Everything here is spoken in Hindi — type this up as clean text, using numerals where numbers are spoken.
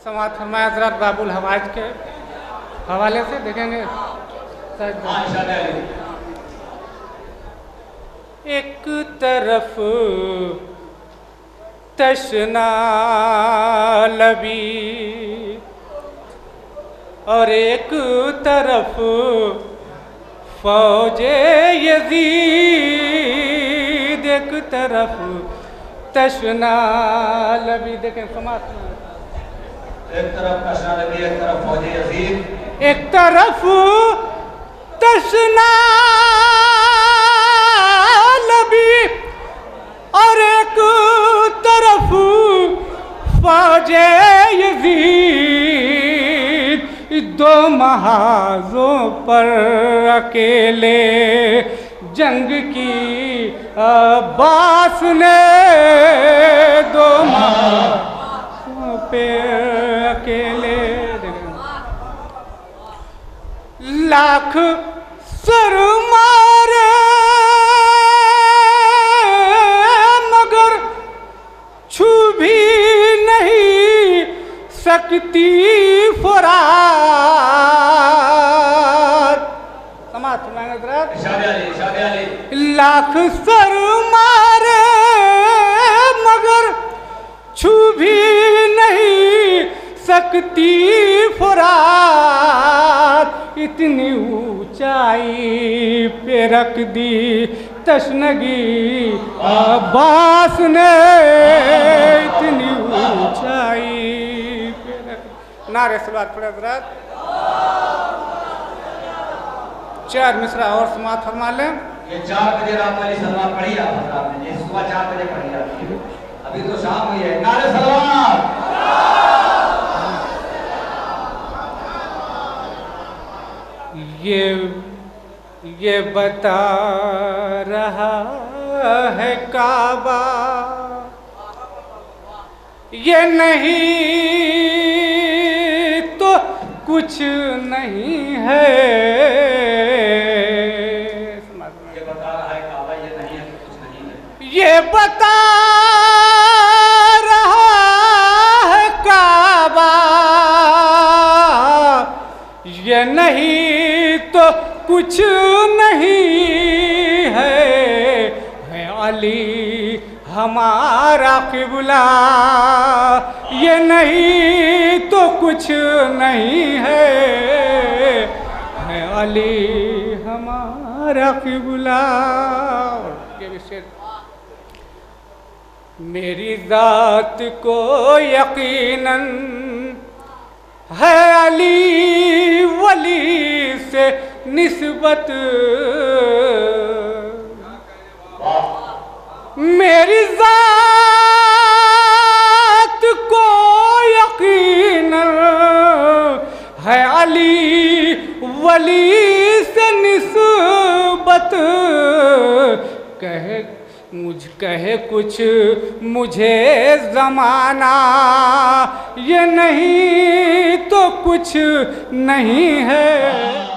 समाज फरमाया हज़रत बाबुल हवाज के हवाले से देखेंगे। एक तरफ तशना लबी और एक तरफ फौजे यजीद, एक तरफ तशना लबी। देखें समाज में एक तरफ तशना लबी, एक तरफ फौजे यजीद, एक तरफ तशना लबी और एक तरफ फौजे यजीद, दो महाजों पर अकेले जंग की अब्बास ने, दो महाजों पे अकेले लाख सर मारे मगर छू भी नहीं सकती फुरात। समाज सुनाएंगे हज़रत। लाख सर मारे मगर छू भी नहीं सकती फुरात, इतनी ऊंचाई पे रख दी तशनगी अब्बास ने, इतनी ऊंचाई पे रख। नारे सलावत पढ़े हज़रत। 4 मिसरा और समात फरमा लें। ये 4 बजे रात वाली सलवात पढ़ी आप हज़रात ने, ये सुबह 4 बजे पढ़ी जाती है, अभी तो शाम हुई है। नारे सलवात। ये बता रहा है काबा, ये नहीं तो कुछ नहीं है। ये बता रहा है काबा, ये नहीं है तो कुछ नहीं है। ये बता रहा है काबा, ये नहीं तो कुछ नहीं है अली हमारा क़िबला, ये नहीं तो कुछ नहीं है अली हमारा क़िबला। मेरी ज़ात को यकीनन है अली वली से निस्बत, मेरी ज़ात को यकीनन है अली वली से निस्बत, कहे कुछ मुझे ज़माना, ये नहीं तो कुछ नहीं है।